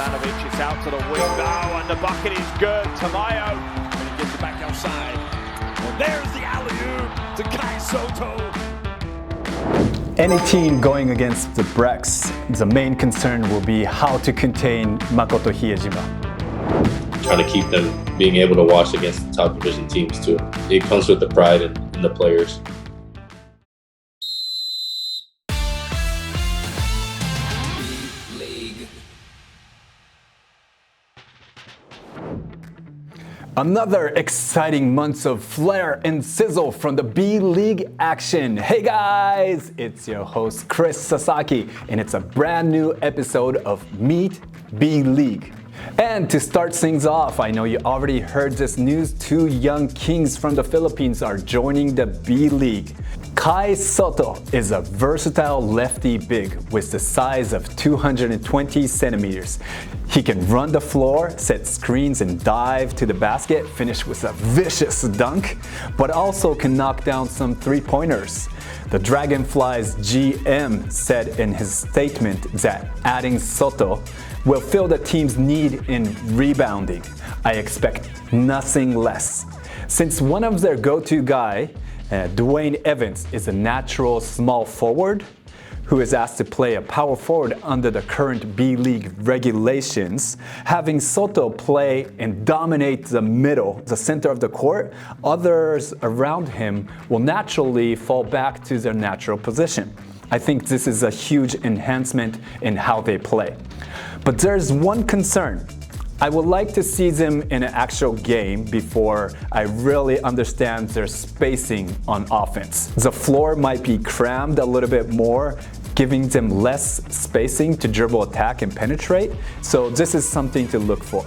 Ivanovic, it's out to the wing now, and the bucket is good. Tamayo, and he gets it back outside. And there's the alley-oop to Kai Soto. Any team going against the BREX, the main concern will be how to contain Makoto Hiejima. Trying to keep them being able to watch against the top division teams too. It comes with the pride in the players. B.LEAGUE. Another exciting month of flair and sizzle from the B.LEAGUE action. Hey guys, it's your host Chris Sasaki, and it's a brand new episode of Meet B.LEAGUE. And to start things off, I know you already heard this news. Two young kings from the Philippines are joining the B.LEAGUE. Kai Soto is a versatile lefty big with the size of 220 centimeters. He can run the floor, set screens, and dive to the basket, finish with a vicious dunk, but also can knock down some three-pointers. The Dragonfly's GM said in his statement that adding Soto will fill the team's need in rebounding. I expect nothing less. Since one of their go-to guy, Dwight Evans, is a natural small forward who is asked to play a power forward under the current B.LEAGUE regulations, having Soto play and dominate the middle, the center of the court, others around him will naturally fall back to their natural position. I think this is a huge enhancement in how they play. But there's one concern. I would like to see them in an actual game before I really understand their spacing on offense. The floor might be crammed a little bit more, giving them less spacing to dribble, attack, and penetrate. So this is something to look for.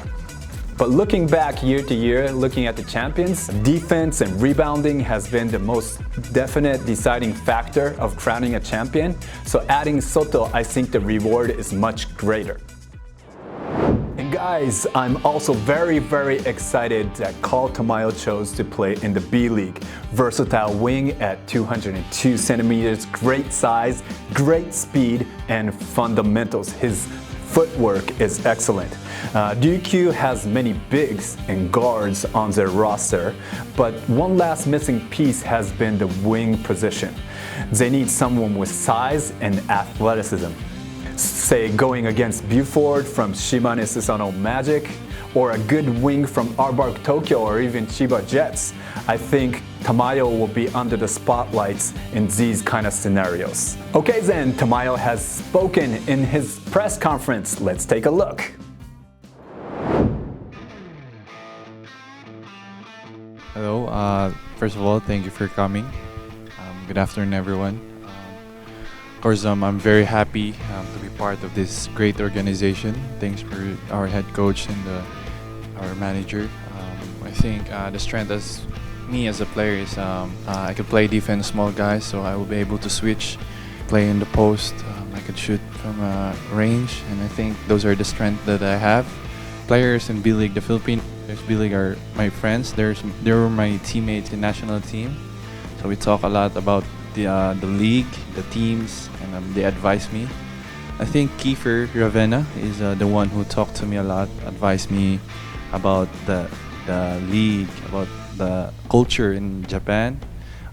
But looking back year to year, looking at the champions, defense and rebounding has been the most definite deciding factor of crowning a champion. So adding Soto, I think the reward is much greater. And guys, I'm also very excited that Carl Tamayo chose to play in the B.LEAGUE. Versatile wing at 202 centimeters, great size, great speed, and fundamentals. His footwork is excellent. DQ has many bigs and guards on their roster, but one last missing piece has been the wing position. They need someone with size and athleticism. Say going against Buford from Shimane Susano Magic, or a good wing from Arbark Tokyo or even Chiba Jets. I think Tamayo will be under the spotlights in these kind of scenarios. Okay then, Tamayo has spoken in his press conference. Let's take a look. Hello, first of all, thank you for coming. Good afternoon, everyone. Of course, I'm very happy to be part of this great organization. Thanks for our head coach and our manager. I think the strength as me as a player is I can play defense, small guys, so I will be able to switch, play in the post. I could shoot from range, and I think those are the strengths that I have. Players in B.LEAGUE, the Philippines B.LEAGUE are my friends. They were my teammates in national team, so we talk a lot about the league, the teams, and they advise me. I think Kiefer Ravenna is the one who talked to me a lot, advised me about the league, about the culture in Japan.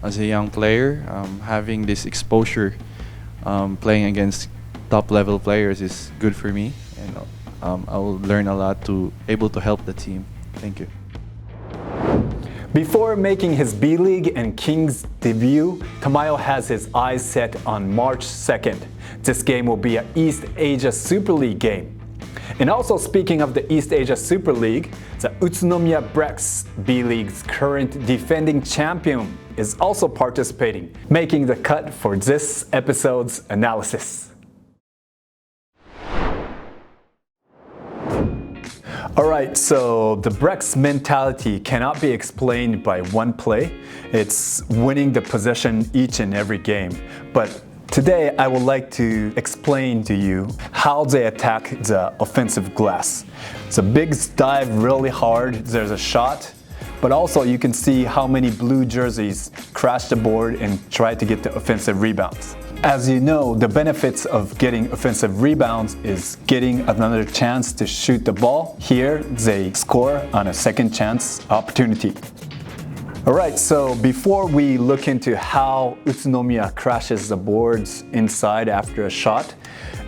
As a young player, having this exposure, playing against top-level players is good for me, and I will learn a lot to able to help the team. Thank you. Before making his B.LEAGUE and Kings debut, Tamayo has his eyes set on March 2nd. This game will be an East Asia Super League game. And also speaking of the East Asia Super League, the Utsunomiya BREX, B.LEAGUE's current defending champion, is also participating, making the cut for this episode's analysis. Alright, so the BREX mentality cannot be explained by one play. It's winning the possession each and every game. But today I would like to explain to you how they attack the offensive glass. The bigs dive really hard, there's a shot, but also you can see how many blue jerseys crash the board and try to get the offensive rebounds. As you know, the benefits of getting offensive rebounds is getting another chance to shoot the ball. Here, they score on a second chance opportunity. Alright, so before we look into how Utsunomiya crashes the boards inside after a shot,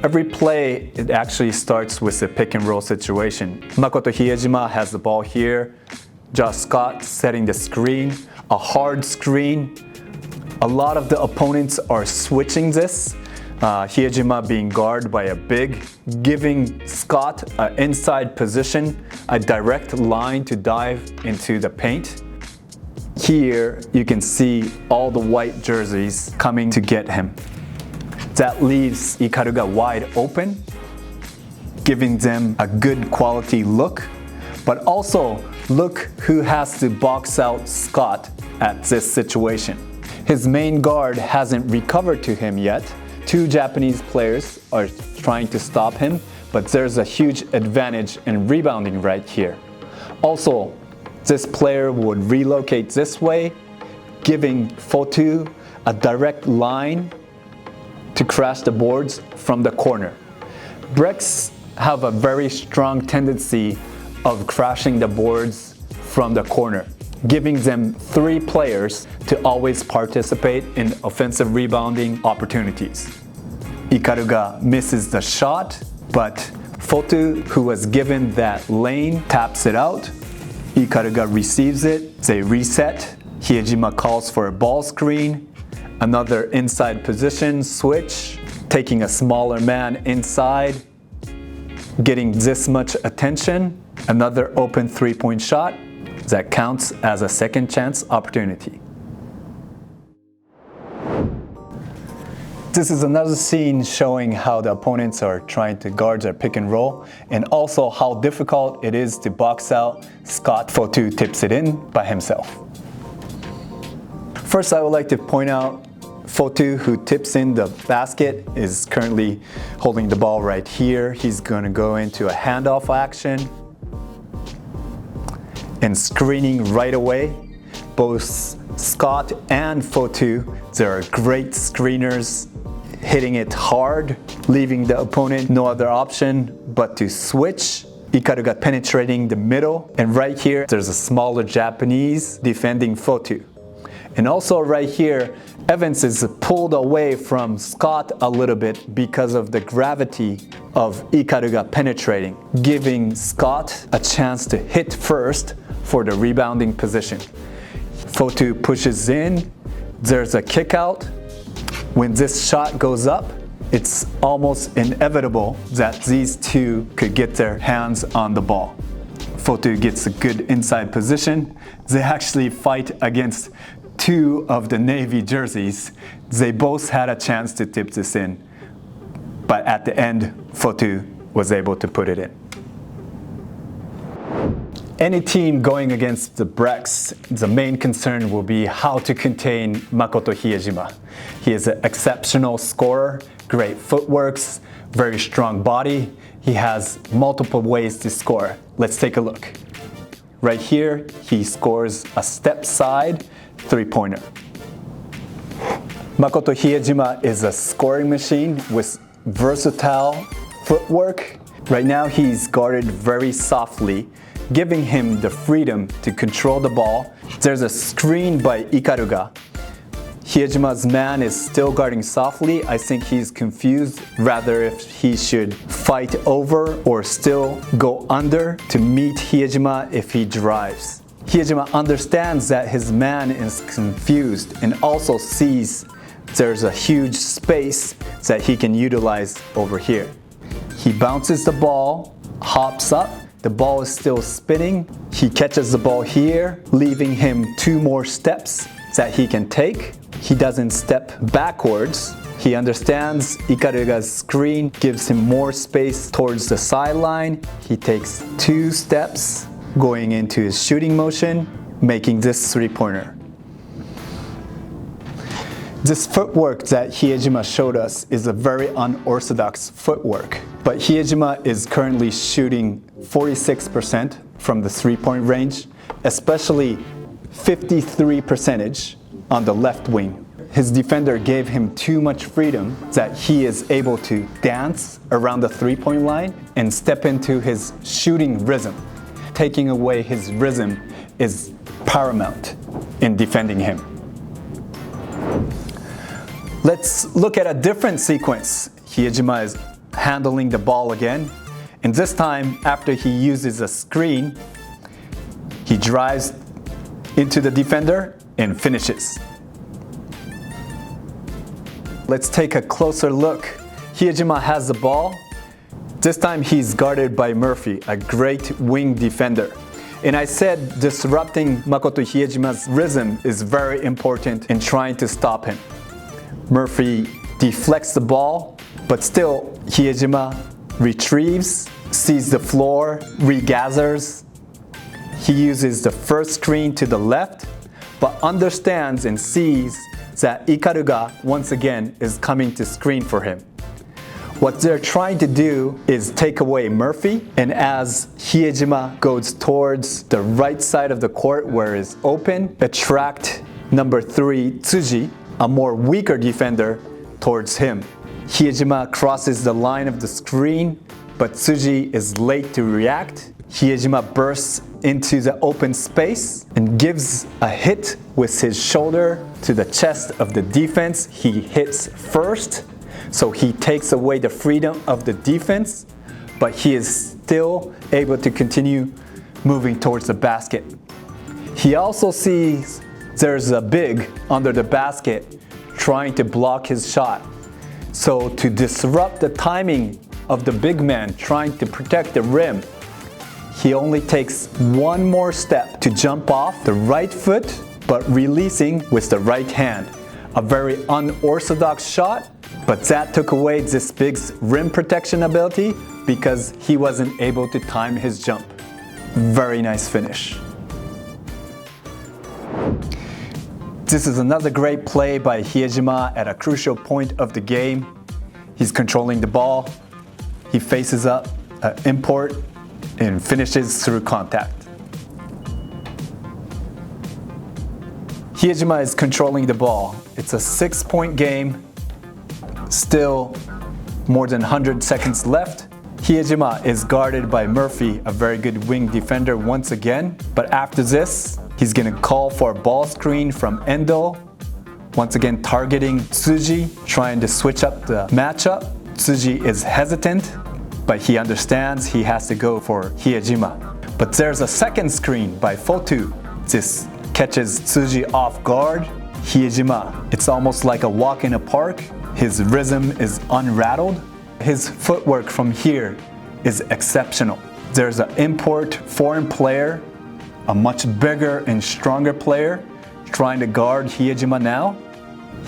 every play, it actually starts with a pick and roll situation. Makoto Hiejima has the ball here, Josh Scott setting the screen, a hard screen. A lot of the opponents are switching this. Hiejima being guarded by a big, giving Scott an inside position, a direct line to dive into the paint. Here you can see all the white jerseys coming to get him. That leaves Ikaruga wide open, giving them a good quality look, but also look who has to box out Scott at this situation. His main guard hasn't recovered to him yet. Two Japanese players are trying to stop him, but there's a huge advantage in rebounding right here. Also, this player would relocate this way, giving Fotu a direct line to crash the boards from the corner. Breaks have a very strong tendency of crashing the boards from the corner, giving them three players to always participate in offensive rebounding opportunities. Ikaruga misses the shot, but Fotu, who was given that lane, taps it out. Ikaruga receives it, they reset. Hiejima calls for a ball screen, another inside position switch, taking a smaller man inside, getting this much attention, another open three-point shot. That counts as a second chance opportunity. This is another scene showing how the opponents are trying to guard their pick and roll, and also how difficult it is to box out Scott. Fotu tips it in by himself. First, I would like to point out Fotu, who tips in the basket, is currently holding the ball right here. He's going to go into a handoff action and screening right away. Both Scott and Fotu, they're great screeners, hitting it hard, leaving the opponent no other option but to switch. Ikaruga penetrating the middle, and right here there's a smaller Japanese defending Fotu. And also right here, Evans is pulled away from Scott a little bit because of the gravity of Ikaruga penetrating, giving Scott a chance to hit first for the rebounding position. Fotu pushes in, there's a kick out. When this shot goes up, it's almost inevitable that these two could get their hands on the ball. Fotu gets a good inside position. They actually fight against two of the Navy jerseys. They both had a chance to tip this in, but at the end, Fotu was able to put it in. Any team going against the BTALKS, the main concern will be how to contain Makoto Hiejima. He is an exceptional scorer, great footworks, very strong body. He has multiple ways to score. Let's take a look. Right here, he scores a step side three-pointer. Makoto Hiejima is a scoring machine with versatile footwork. Right now, he's guarded very softly, giving him the freedom to control the ball. There's a screen by Ikaruga. Hiejima's man is still guarding softly. I think he's confused rather if he should fight over or still go under to meet Hiejima if he drives. Hiejima understands that his man is confused and also sees there's a huge space that he can utilize over here. He bounces the ball, hops up. The ball is still spinning. He catches the ball here, leaving him two more steps that he can take. He doesn't step backwards. He understands Ikaruga's screen gives him more space towards the sideline. He takes two steps, going into his shooting motion, making this three-pointer. This footwork that Hiejima showed us is a very unorthodox footwork, but Hiejima is currently shooting 46% from the three-point range, especially 53% on the left wing. his defender gave him too much freedom that he is able to dance around the three-point line and step into his shooting rhythm. Taking away his rhythm is paramount in defending him. Let's look at a different sequence. Hiejima is handling the ball again, and this time after he uses a screen, he drives into the defender and finishes. Let's take a closer look. Hiejima has the ball. This time he's guarded by Murphy, a great wing defender. And I said disrupting Makoto Hiejima's rhythm is very important in trying to stop him. Murphy deflects the ball, but still Hiejima retrieves, sees the floor, regathers. He uses the first screen to the left, but understands and sees that Ikaruga once again is coming to screen for him. What they're trying to do is take away Murphy, and as Hiejima goes towards the right side of the court where it's open, attract number 3 Tsuji, a more weaker defender, towards him. Hiejima crosses the line of the screen, but Tsuji is late to react. Hiejima bursts into the open space and gives a hit with his shoulder to the chest of the defense. He hits first, so he takes away the freedom of the defense, but he is still able to continue moving towards the basket. He also sees there's a big under the basket trying to block his shot. So to disrupt the timing of the big man trying to protect the rim, he only takes one more step to jump off the right foot, but releasing with the right hand. A very unorthodox shot, but that took away this big's rim protection ability because he wasn't able to time his jump. Very nice finish. This is another great play by Hiejima at a crucial point of the game. He's controlling the ball. He faces up, import, and finishes through contact. Hiejima is controlling the ball. It's a 6-point game. Still more than 100 seconds left. Hiejima is guarded by Murphy, a very good wing defender once again. But after this, he's going to call for a ball screen from Endo. Once again targeting Tsuji, trying to switch up the matchup. Tsuji is hesitant, but he understands he has to go for Hiejima. But there's a second screen by Fotu. This catches Tsuji off guard. Hiejima, it's almost like a walk in a park. His rhythm is unrattled. His footwork from here is exceptional. There's an import foreign player, a much bigger and stronger player, trying to guard Hiejima now.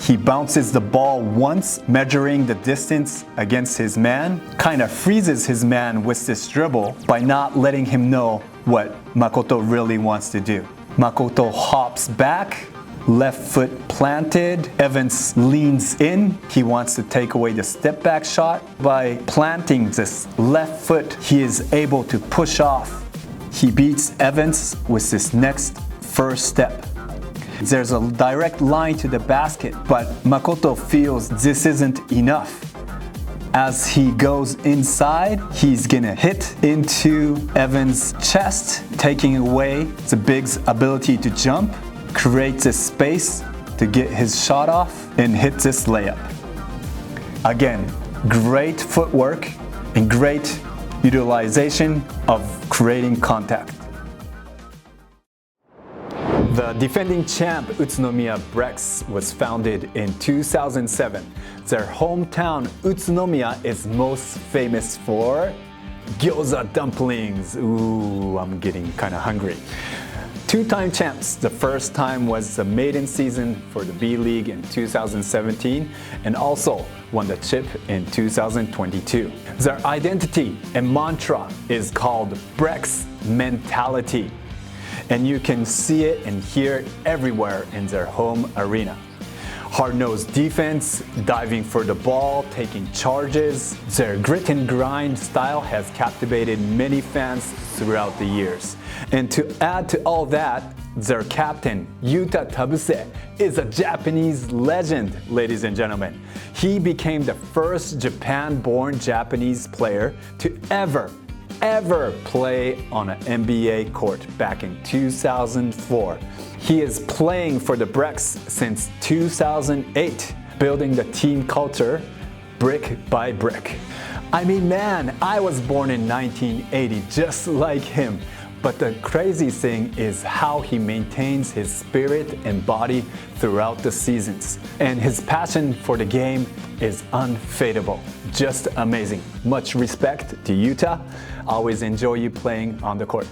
He bounces the ball once, measuring the distance against his man, kind of freezes his man with this dribble by not letting him know what Makoto really wants to do. Makoto hops back, left foot planted. Evans leans in. He wants to take away the step back shot. By planting this left foot, he is able to push off. He beats Evans with this next first step. There's a direct line to the basket, but Makoto feels this isn't enough. As he goes inside, he's gonna hit into Evans' chest, taking away the big's ability to jump, creates a space to get his shot off, and hit this layup. Again, great footwork and great utilization of creating contact. The defending champ Utsunomiya BTALKS was founded in 2007. Their hometown Utsunomiya is most famous for gyoza dumplings. Ooh, I'm getting kind of hungry. Two-time champs. The first time was the maiden season for the B.LEAGUE in 2017 and also won the chip in 2022. Their identity and mantra is called BTALKS mentality. And you can see it and hear it everywhere in their home arena. Hard-nosed defense, diving for the ball, taking charges. Their grit and grind style has captivated many fans throughout the years. And to add to all that, their captain, Yuta Tabuse, is a Japanese legend, ladies and gentlemen. He became the first Japan-born Japanese player to ever play on an NBA court back in 2004. He is playing for the BTALKS since 2008, building the team culture brick by brick. I mean, man, I was born in 1980 just like him. But the crazy thing is how he maintains his spirit and body throughout the seasons. And his passion for the game is unfadable. Just amazing. Much respect to Yuta. Always enjoy you playing on the court.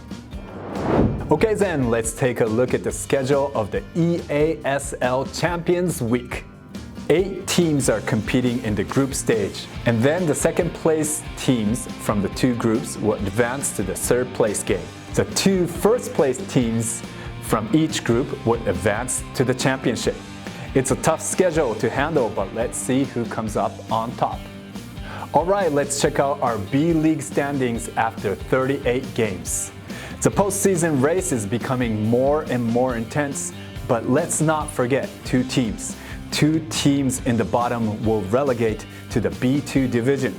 Okay then, let's take a look at the schedule of the EASL Champions Week. 8 teams are competing in the group stage, and then the second place teams from the 2 groups will advance to the third place game. The 2 first place teams from each group would advance to the championship. It's a tough schedule to handle, but let's see who comes up on top. Alright, let's check out our B.LEAGUE standings after 38 games. The postseason race is becoming more and more intense, but let's not forget 2 teams. 2 teams in the bottom will relegate to the B2 division.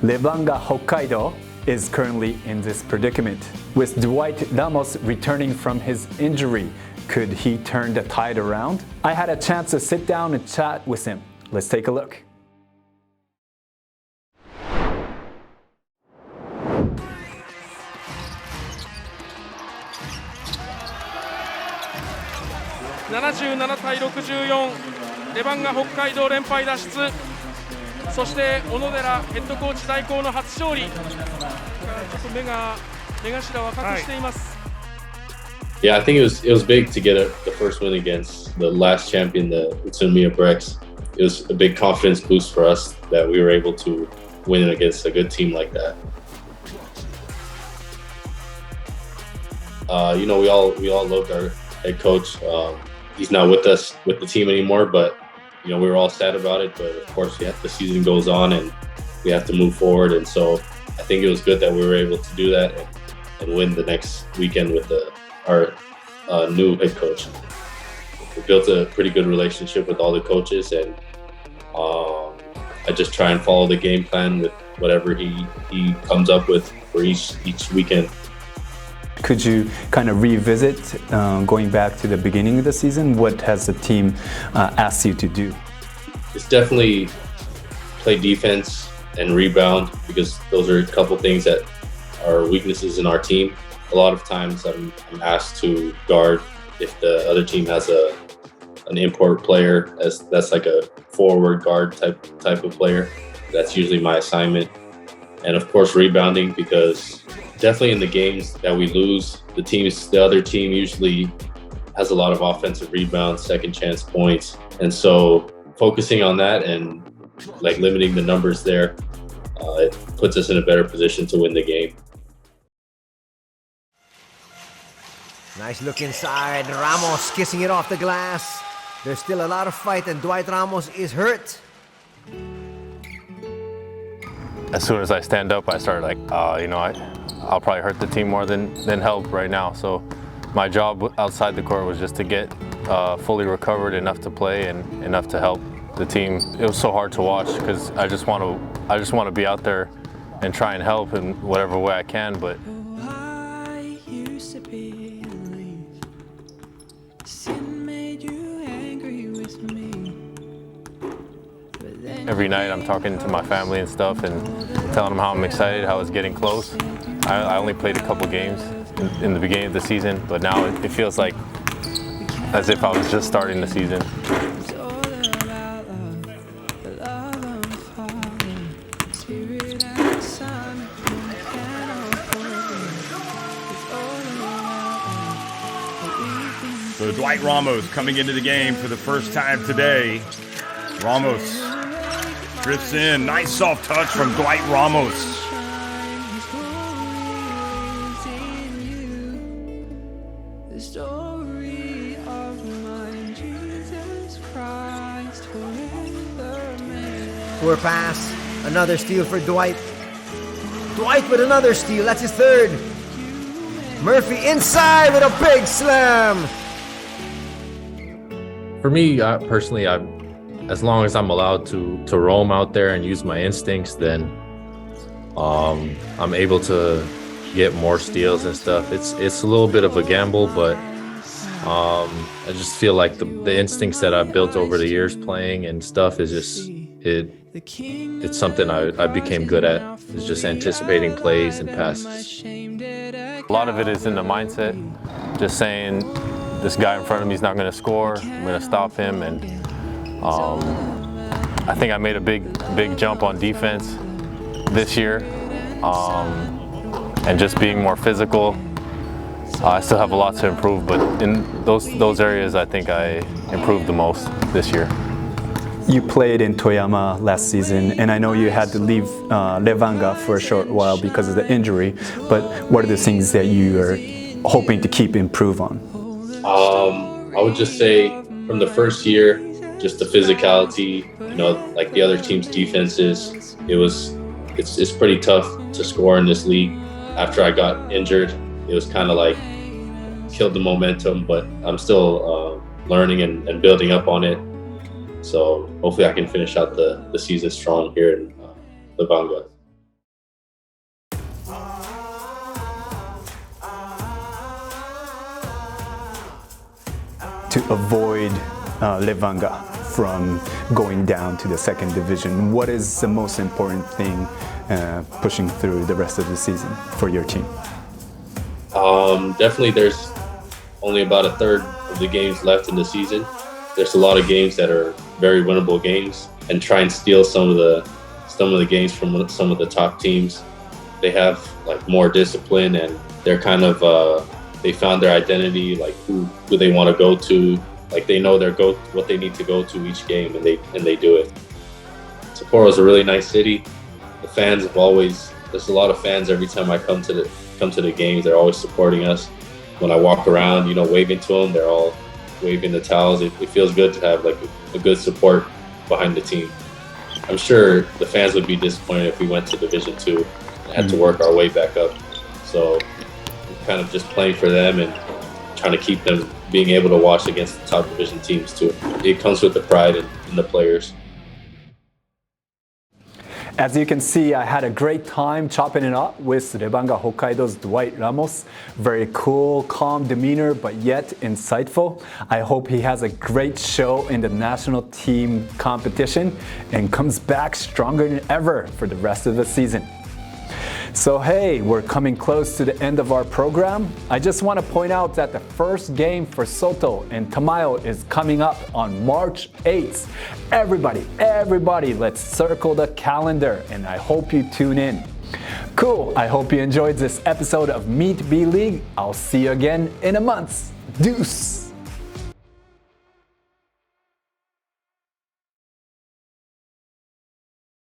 Lebanga Hokkaido is currently in this predicament. With Dwight Ramos returning from his injury, could he turn the tide around? I had a chance to sit down and chat with him. Let's take a look. (77 対64) レバンガ北海道連敗脱出。そして小野寺ヘッドコーチ代行の初勝利。ちょっと目頭は隠しています。Yeah, I think it was big to get the first win against the last champion, the Utsunomiya BTALKS. It was a big confidence boost for us that we were able to win against a good team like that. You know, we all loved our head coach. He's not with us with the team anymore, but you know, we were all sad about it. But of course, the season goes on and we have to move forward. And so I think it was good that we were able to do that and win the next weekend with our new head coach. We built a pretty good relationship with all the coaches, and I just try and follow the game plan with whatever he comes up with for each weekend. Could you kind of revisit going back to the beginning of the season? What has the team asked you to do? It's definitely play defense and rebound, because those are a couple things that are weaknesses in our team. A lot of times I'm asked to guard if the other team has an import player that's like a forward guard type of player. That's usually my assignment. And of course rebounding, because definitely in the games that we lose, the other team usually has a lot of offensive rebounds, second chance points. And so focusing on that and like limiting the numbers there, it puts us in a better position to win the game. Nice look inside. Ramos kissing it off the glass. There's still a lot of fight, and Dwight Ramos is hurt. As soon as I stand up, I start like, you know, I'll probably hurt the team more than help right now. So my job outside the court was just to get fully recovered enough to play and enough to help the team. It was so hard to watch because I just want to be out there and try and help in whatever way I can. But every night I'm talking to my family and stuff and telling them how I'm excited, how it's getting close. I only played a couple games in the beginning of the season, but now it feels like as if I was just starting the season. So Dwight Ramos coming into the game for the first time today. Ramos drifts in. Nice soft touch from Dwight Ramos. The story of my Jesus Christ. Poor pass. Another steal for Dwight. Dwight with another steal. That's his third. Murphy inside with a big slam. For me, personally, as long as I'm allowed to roam out there and use my instincts, then I'm able to get more steals and stuff. It's a little bit of a gamble, but I just feel like the instincts that I've built over the years playing and stuff is just it's something I became good at. It's just anticipating plays and passes. A lot of it is in the mindset, just saying this guy in front of me is not going to score. I'm going to stop him, and I think I made a big jump on defense this year, and just being more physical. I still have a lot to improve, but in those areas, I think I improved the most this year. You played in Toyama last season, and I know you had to leave Levanger for a short while because of the injury, but what are the things that you are hoping to improve on? I would just say from the first year, just the physicality, like the other team's defenses, it's pretty tough to score in this league. After I got injured, it was kind of like killed the momentum, but I'm still learning and building up on it. So hopefully I can finish out the season strong here in Levanger. To avoid Levanger from going down to the second division, what is the most important thing pushing through the rest of the season for your team? Definitely there's only about a third of the games left in the season. There's a lot of games that are very winnable games, and try and steal some of the games from some of the top teams. They have like more discipline, and they're kind of they found their identity, like who they want to go to. Like they know what they need to go to each game, and they do it. Sapporo is a really nice city. The fans there's a lot of fans every time I come to the games. They're always supporting us. When I walk around, waving to them, they're all waving the towels. It feels good to have like a good support behind the team. I'm sure the fans would be disappointed if we went to Division 2 and had to work our way back up. So I'm kind of just playing for them and trying to keep them being able to watch against the top division teams too. It comes with the pride in the players. As you can see, I had a great time chopping it up with Levanger Hokkaido's Dwight Ramos. Very cool, calm demeanor, but yet insightful. I hope he has a great show in the national team competition and comes back stronger than ever for the rest of the season. So hey, we're coming close to the end of our program. I just want to point out that the first game for Soto and Tamayo is coming up on March 8th. Everybody, let's circle the calendar, and I hope you tune in. Cool, I hope you enjoyed this episode of Meet B.LEAGUE. I'll see you again in a month. Deuce!